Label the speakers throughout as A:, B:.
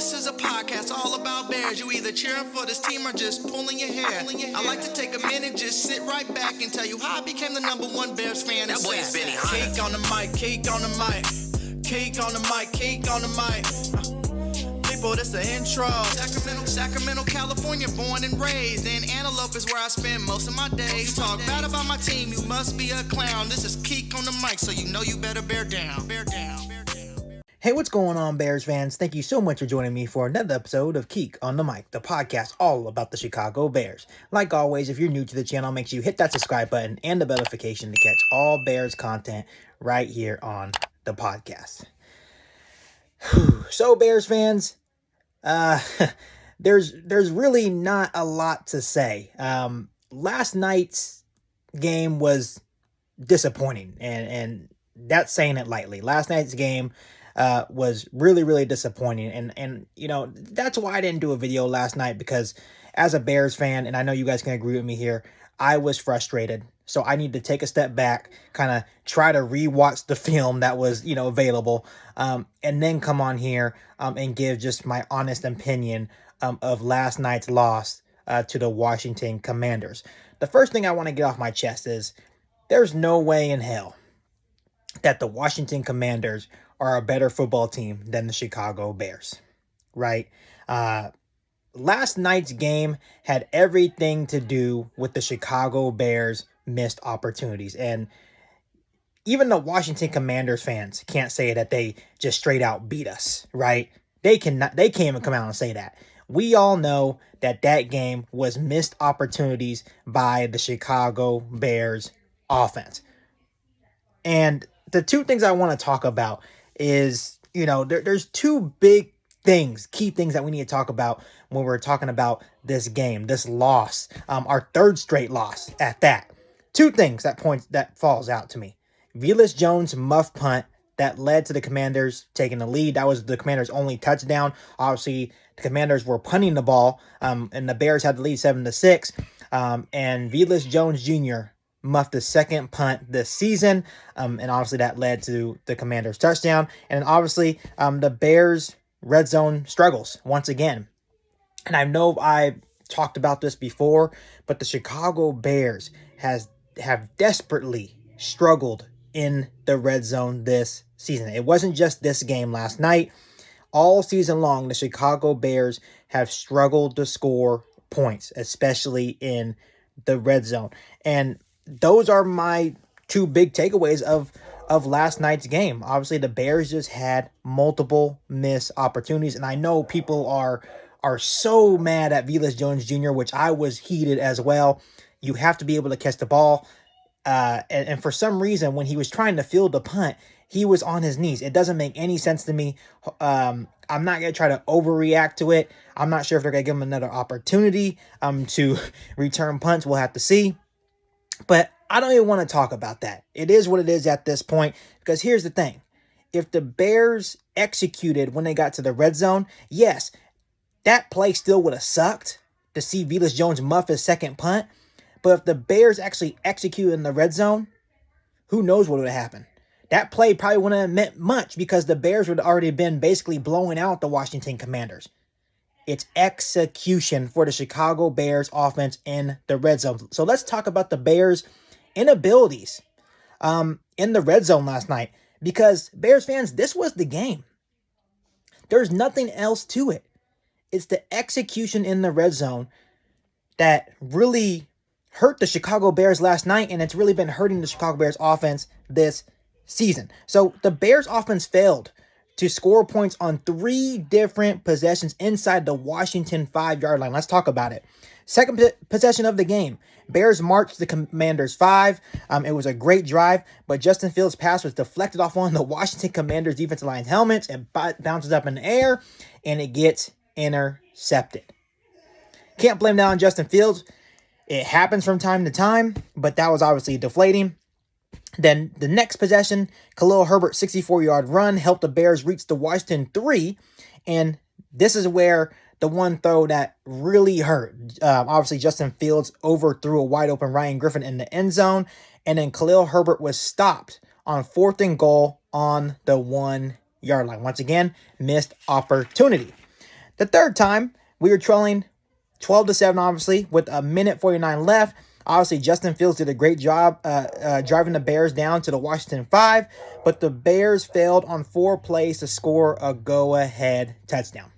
A: This is a podcast all about Bears. You either cheering for this team or just pulling your hair. I like to take a minute, just sit right back and tell you how I became the #1 Bears fan.
B: That boy is Benny Hunter.
A: Cake on the mic, cake on the mic, cake on the mic, cake on the mic. People, this the intro. Sacramento, California, born and raised. And Antelope is where I spend most of my days. Talk bad about my team, you must be a clown. This is Keek on the mic, so you know you better bear down. Bear down.
C: Hey, what's going on, Bears fans? Thank you so much for joining me for another episode of Keek on the Mic, the podcast all about the Chicago Bears. Like always, if you're new to the channel, make sure you hit that subscribe button and the notification to catch all Bears content right here on the podcast. So, Bears fans, there's really not a lot to say. Last night's game was disappointing, and that's saying it lightly. Last night's game was really disappointing, and you know, that's why I didn't do a video last night, because as a Bears fan, and I know you guys can agree with me here, I was frustrated. So I need to take a step back, kind of try to rewatch the film that was, you know, available, and then come on here and give just my honest opinion of last night's loss to the Washington Commanders. The first thing I want to get off my chest is there's no way in hell that the Washington Commanders are a better football team than the Chicago Bears, right? Last night's game had everything to do with the Chicago Bears' missed opportunities. And even the Washington Commanders fans can't say that they just straight out beat us, right? They can't even come out and say that. We all know that that game was missed opportunities by the Chicago Bears offense. And the two things I want to talk about is, you know, there's two big things, key things that we need to talk about when we're talking about this game, this loss, our third straight loss at that. Two things that falls out to me. Velus Jones' muff punt that led to the Commanders taking the lead. That was the Commanders' only touchdown. Obviously, the Commanders were punting the ball, and the Bears had the lead 7-6. And Velus Jones Jr. muffed the second punt this season, and obviously that led to the Commanders' touchdown. And obviously, the Bears' red zone struggles once again. And I know I've talked about this before, but the Chicago Bears have desperately struggled in the red zone this season. It wasn't just this game last night. All season long, the Chicago Bears have struggled to score points, especially in the red zone. And those are my two big takeaways of last night's game. Obviously, the Bears just had multiple missed opportunities, and I know people are so mad at Velus Jones Jr., which I was heated as well. You have to be able to catch the ball. And for some reason, when he was trying to field the punt, he was on his knees. It doesn't make any sense to me. I'm not going to try to overreact to it. I'm not sure if they're going to give him another opportunity to return punts. We'll have to see. But I don't even want to talk about that. It is what it is at this point, because here's the thing. If the Bears executed when they got to the red zone, yes, that play still would have sucked to see Velus Jones muff his second punt. But if the Bears actually executed in the red zone, who knows what would have happened. That play probably wouldn't have meant much, because the Bears would have already been basically blowing out the Washington Commanders. It's execution for the Chicago Bears offense in the red zone. So let's talk about the Bears' inabilities in the red zone last night. Because, Bears fans, this was the game. There's nothing else to it. It's the execution in the red zone that really hurt the Chicago Bears last night, and it's really been hurting the Chicago Bears offense this season. So the Bears offense failed to score points on 3 different possessions inside the Washington 5-yard line. Let's talk about it. Second possession of the game, Bears marched the Commanders 5. It was a great drive, but Justin Fields' pass was deflected off one of the Washington Commanders defensive line's helmets and bounces up in the air, and it gets intercepted. Can't blame that on Justin Fields. It happens from time to time, but that was obviously deflating. Then the next possession, Khalil Herbert's 64-yard run helped the Bears reach the Washington 3, and this is where the one throw that really hurt. Obviously, Justin Fields overthrew a wide-open Ryan Griffin in the end zone, and then Khalil Herbert was stopped on 4th and goal on the 1-yard line. Once again, missed opportunity. The third time, we were trailing 12-7, obviously, with a minute 49 left. Obviously, Justin Fields did a great job driving the Bears down to the Washington 5, but the Bears failed on 4 plays to score a go-ahead touchdown.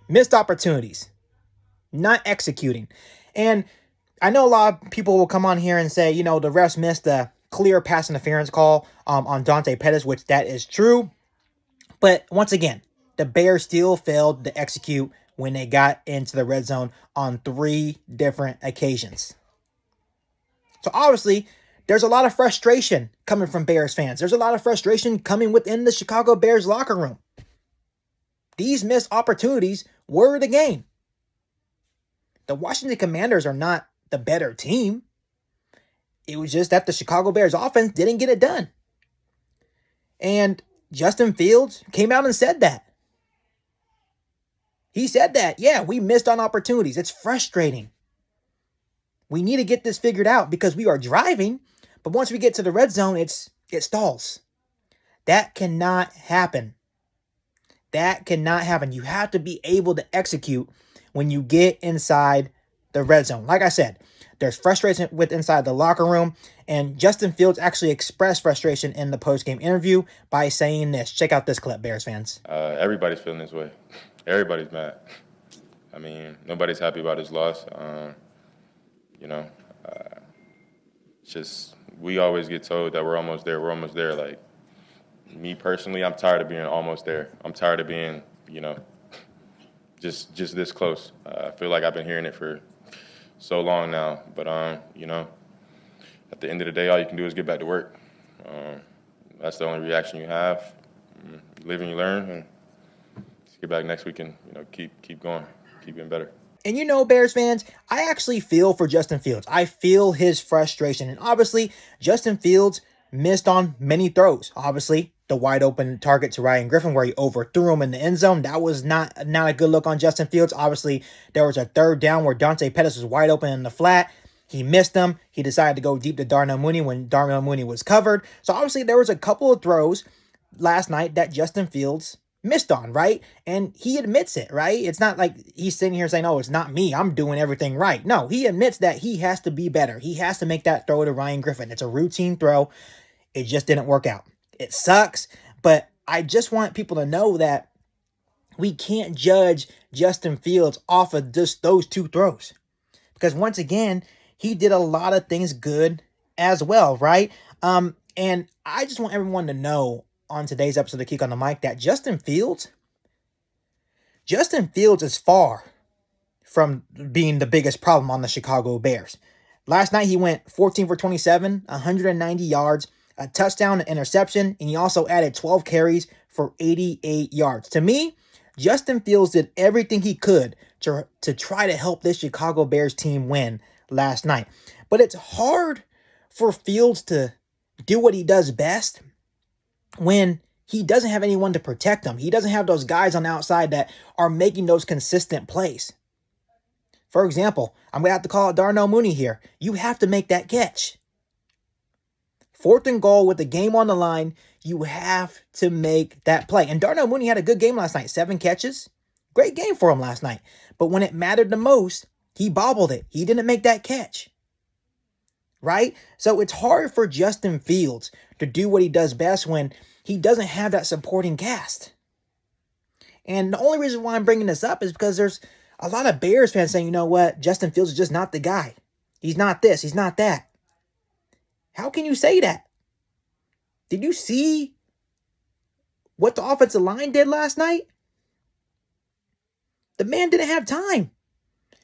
C: Missed opportunities, not executing. And I know a lot of people will come on here and say, the refs missed a clear pass interference call on Dante Pettis, which that is true. But once again, the Bears still failed to execute when they got into the red zone on 3 different occasions. So obviously, there's a lot of frustration coming from Bears fans. There's a lot of frustration coming within the Chicago Bears locker room. These missed opportunities were the game. The Washington Commanders are not the better team. It was just that the Chicago Bears offense didn't get it done. And Justin Fields came out and said that. He said that, yeah, we missed on opportunities. It's frustrating. We need to get this figured out because we are driving, but once we get to the red zone, it stalls. That cannot happen. That cannot happen. You have to be able to execute when you get inside the red zone. Like I said, there's frustration inside the locker room, and Justin Fields actually expressed frustration in the post-game interview by saying this. Check out this clip, Bears fans.
B: Everybody's feeling this way. Everybody's mad. I mean, nobody's happy about his loss. It's just we always get told that we're almost there. We're almost there. Like me personally, I'm tired of being almost there. I'm tired of being, just this close. I feel like I've been hearing it for so long now. But at the end of the day, all you can do is get back to work. That's the only reaction you have. You live and you learn, and just get back next week and keep going, keep getting better.
C: And Bears fans, I actually feel for Justin Fields. I feel his frustration. And obviously, Justin Fields missed on many throws. Obviously, the wide open target to Ryan Griffin where he overthrew him in the end zone. That was not a good look on Justin Fields. Obviously, there was a third down where Dante Pettis was wide open in the flat. He missed them. He decided to go deep to Darnell Mooney when Darnell Mooney was covered. So obviously, there was a couple of throws last night that Justin Fields missed on, right? And he admits it, right? It's not like he's sitting here saying, oh, it's not me, I'm doing everything right. No, he admits that he has to be better. He has to make that throw to Ryan Griffin. It's a routine throw. It just didn't work out. It sucks, but I just want people to know that we can't judge Justin Fields off of just those 2 throws. Because once again, he did a lot of things good as well, right? And I just want everyone to know on today's episode of Kick on the Mic that Justin Fields is far from being the biggest problem on the Chicago Bears. Last night he went 14 for 27, 190 yards, a touchdown, an interception, and he also added 12 carries for 88 yards. To me, Justin Fields did everything he could to try to help this Chicago Bears team win last night. But it's hard for Fields to do what he does best when he doesn't have anyone to protect him. He doesn't have those guys on the outside that are making those consistent plays. For example, I'm going to have to call out Darnell Mooney here. You have to make that catch. 4th and goal with the game on the line, you have to make that play. And Darnell Mooney had a good game last night. 7 catches. Great game for him last night. But when it mattered the most, he bobbled it. He didn't make that catch. Right? So it's hard for Justin Fields to do what he does best when he doesn't have that supporting cast. And the only reason why I'm bringing this up is because there's a lot of Bears fans saying, you know what, Justin Fields is just not the guy. He's not this, he's not that. How can you say that? Did you see what the offensive line did last night? The man didn't have time.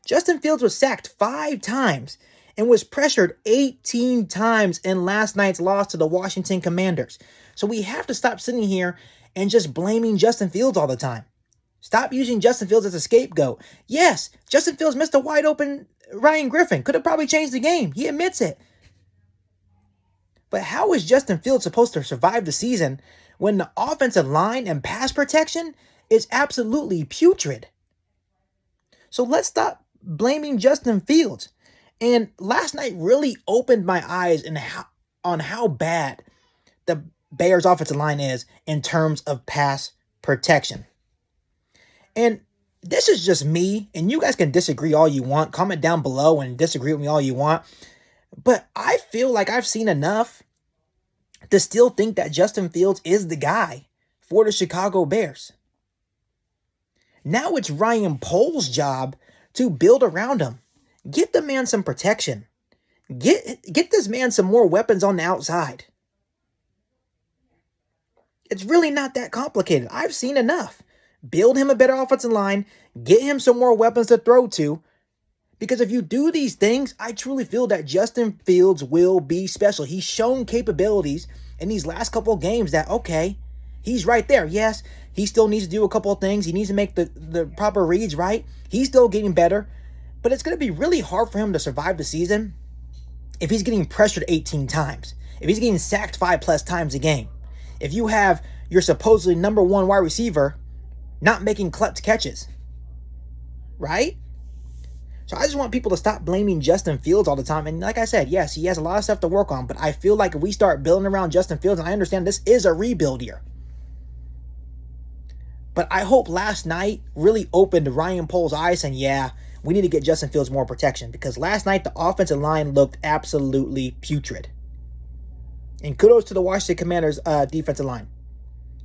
C: Justin Fields was sacked 5 times and was pressured 18 times in last night's loss to the Washington Commanders. So we have to stop sitting here and just blaming Justin Fields all the time. Stop using Justin Fields as a scapegoat. Yes, Justin Fields missed a wide open Ryan Griffin. Could have probably changed the game. He admits it. But how is Justin Fields supposed to survive the season when the offensive line and pass protection is absolutely putrid? So let's stop blaming Justin Fields. And last night really opened my eyes on how bad the Bears offensive line is in terms of pass protection. And this is just me, and you guys can disagree all you want. Comment down below and disagree with me all you want. But I feel like I've seen enough to still think that Justin Fields is the guy for the Chicago Bears. Now it's Ryan Poles' job to build around him. Get the man some protection. Get this man some more weapons on the outside. It's really not that complicated. I've seen enough. Build him a better offensive line. Get him some more weapons to throw to. Because if you do these things, I truly feel that Justin Fields will be special. He's shown capabilities in these last couple of games that, okay, he's right there. Yes, he still needs to do a couple of things. He needs to make the proper reads, right? He's still getting better. But it's going to be really hard for him to survive the season if he's getting pressured 18 times. If he's getting sacked 5+ times a game. If you have your supposedly number one wide receiver not making clutch catches. Right? So I just want people to stop blaming Justin Fields all the time. And like I said, yes, he has a lot of stuff to work on. But I feel like if we start building around Justin Fields, and I understand this is a rebuild year. But I hope last night really opened Ryan Poles' eyes and yeah, we need to get Justin Fields more protection. Because last night the offensive line looked absolutely putrid. And kudos to the Washington Commanders defensive line.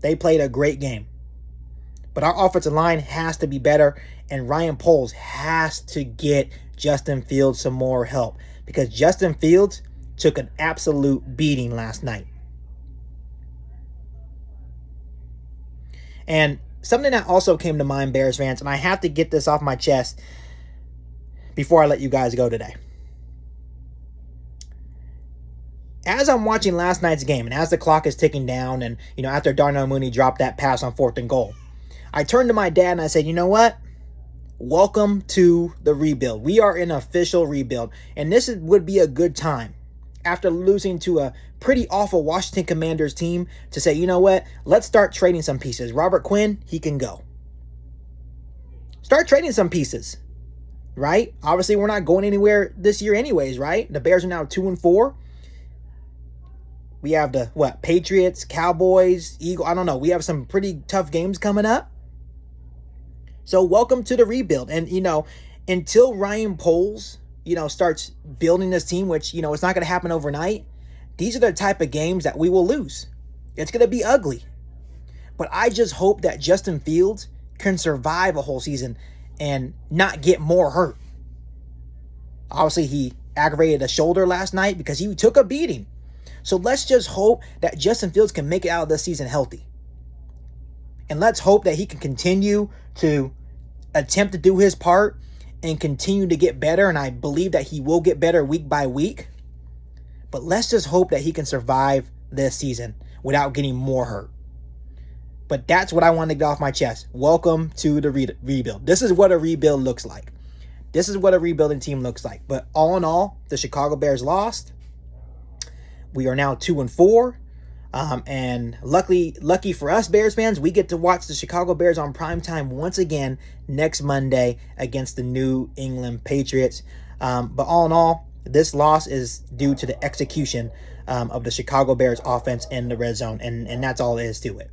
C: They played a great game. But our offensive line has to be better. And Ryan Poles has to get Justin Fields some more help. Because Justin Fields took an absolute beating last night. And something that also came to mind, Bears fans, and I have to get this off my chest before I let you guys go today. As I'm watching last night's game, and as the clock is ticking down, and after Darnell Mooney dropped that pass on 4th and goal, I turned to my dad and I said, you know what? Welcome to the rebuild. We are in official rebuild. And this would be a good time, after losing to a pretty awful Washington Commanders team, to say, you know what? Let's start trading some pieces. Robert Quinn, he can go. Start trading some pieces. Right? Obviously, we're not going anywhere this year anyways, right? The Bears are now 2-4. We have the, Patriots, Cowboys, Eagles. I don't know. We have some pretty tough games coming up. So welcome to the rebuild. And, until Ryan Poles, starts building this team, which, it's not going to happen overnight. These are the type of games that we will lose. It's going to be ugly. But I just hope that Justin Fields can survive a whole season and not get more hurt. Obviously, he aggravated a shoulder last night because he took a beating. So let's just hope that Justin Fields can make it out of this season healthy. And let's hope that he can continue to attempt to do his part and continue to get better. And I believe that he will get better week by week. But let's just hope that he can survive this season without getting more hurt. But that's what I wanted to get off my chest. Welcome to the rebuild. This is what a rebuild looks like. This is what a rebuilding team looks like. But all in all, the Chicago Bears lost. We are now 2-4. And lucky for us Bears fans, we get to watch the Chicago Bears on primetime once again next Monday against the New England Patriots. But all in all, this loss is due to the execution of the Chicago Bears offense in the red zone. And that's all there is to it.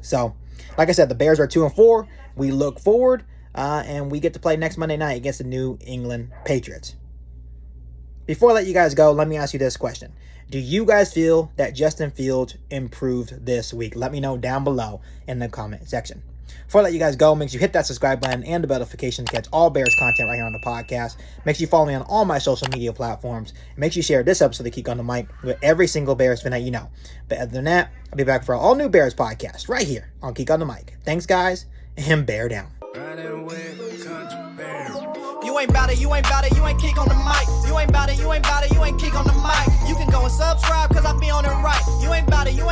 C: So, like I said, the Bears are 2-4. We look forward, and we get to play next Monday night against the New England Patriots. Before I let you guys go, let me ask you this question. Do you guys feel that Justin Fields improved this week? Let me know down below in the comment section. Before I let you guys go, make sure you hit that subscribe button and the bell notification to catch all Bears content right here on the podcast. Make sure you follow me on all my social media platforms. And make sure you share this episode of Geek on the Mic with every single Bears fan that you know. But other than that, I'll be back for an all new Bears podcast right here on Geek on the Mic. Thanks, guys, and bear down.
A: You ain't bout it, you ain't bout it, you ain't kick on the mic. You ain't bout it, you ain't bout it, you ain't kick on the mic. You can go and subscribe, cause I be on it right. You ain't bout it, you ain't